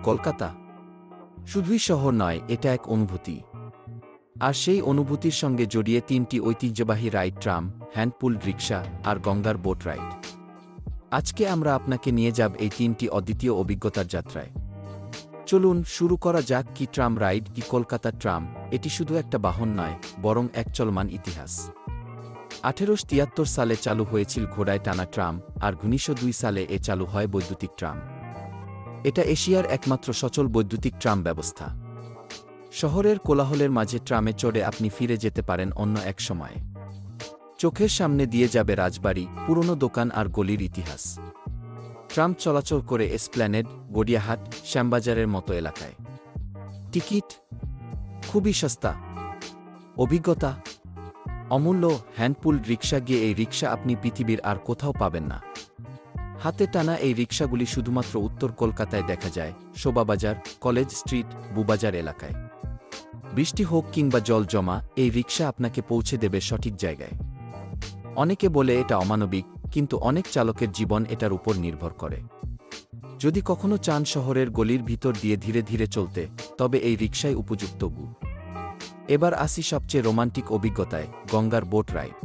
কলকাতা শুধুই শহর নয়, এটা এক অনুভূতি। আর সেই অনুভূতির সঙ্গে জড়িয়ে তিনটি ঐতিহ্যবাহী রাইড, ট্রাম, হ্যান্ডপুল রিক্সা আর গঙ্গার বোট রাইড। আজকে আমরা আপনাকে নিয়ে যাব এই তিনটি অদ্বিতীয় অভিজ্ঞতার যাত্রায়। চলুন শুরু করা যাক। কি ট্রাম রাইড? কি কলকাতা ট্রাম? এটি শুধু একটা বাহন নয়, বরং এক চলমান ইতিহাস। 1873 সালে চালু হয়েছিল ঘোড়ায় টানা ট্রাম, আর 1902 সালে এ চালু হয় বৈদ্যুতিক ট্রাম। এটা এশিয়ার একমাত্র সচল বৈদ্যুতিক ট্রাম ব্যবস্থা। শহরের কোলাহলের মাঝে ট্রামে চড়ে আপনি ফিরে যেতে পারেন অন্য এক সময়ে। চোখের সামনে দিয়ে যাবে রাজবাড়ি, পুরনো দোকান আর গলির ইতিহাস। ট্রাম চলাচল করে এসপ্ল্যানেড, গড়িয়াহাট, শ্যামবাজারের মতো এলাকায়। টিকিট খুবই সস্তা, অভিজ্ঞতা অমূল্য। হ্যান্ডপুল রিক্সা গিয়ে এই রিক্সা আপনি পৃথিবীর আর কোথাও পাবেন না। হাতে টানা এই রিক্সাগুলি শুধুমাত্র উত্তর কলকাতায় দেখা যায়, শোভাবাজার, কলেজ স্ট্রিট, বুবাজার এলাকায়। বৃষ্টি হোক কিংবা জল জমা, এই রিক্সা আপনাকে পৌঁছে দেবে সঠিক জায়গায়। অনেকে বলে এটা অমানবিক, কিন্তু অনেক চালকের জীবন এটার উপর নির্ভর করে। যদি কখনো চান শহরের গলির ভিতর দিয়ে ধীরে ধীরে চলতে, তবে এই রিক্সাই উপযুক্ত গু। এবার আসি সবচেয়ে রোমান্টিক অভিজ্ঞতায়, গঙ্গার বোট রাইড।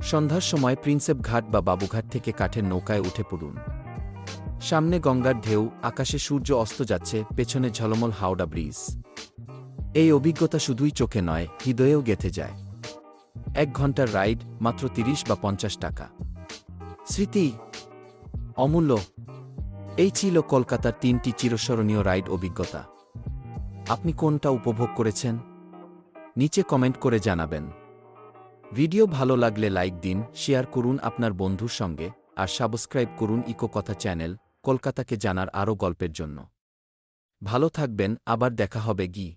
সন্ধ্যার সময় প্রিন্সেপ ঘাট বা বাবুঘাট থেকে কাঠের নৌকায় উঠে পড়ুন। সামনে গঙ্গার ঢেউ, আকাশে সূর্য অস্ত যাচ্ছে, পেছনে ঝলমল হাওড়া ব্রিজ। এই অভিজ্ঞতা শুধুই চোখে নয়, হৃদয়েও গেঁথে যায়। 1 ঘন্টার রাইড, মাত্র 30 বা 50 টাকা। স্মৃতি অমূল্য। এই ছিল কলকাতার 3টি চিরস্মরণীয় রাইড অভিজ্ঞতা। আপনি কোনটা উপভোগ করেছেন? নিচে কমেন্ট করে জানাবেন। ভিডিও ভালো লাগলে লাইক দিন, শেয়ার করুন আপনার বন্ধুর সঙ্গে, আর সাবস্ক্রাইব করুন ইকো কথা চ্যানেল, কলকাতাকে জানার আরও গল্পের জন্য। ভালো থাকবেন, আবার দেখা হবে গি।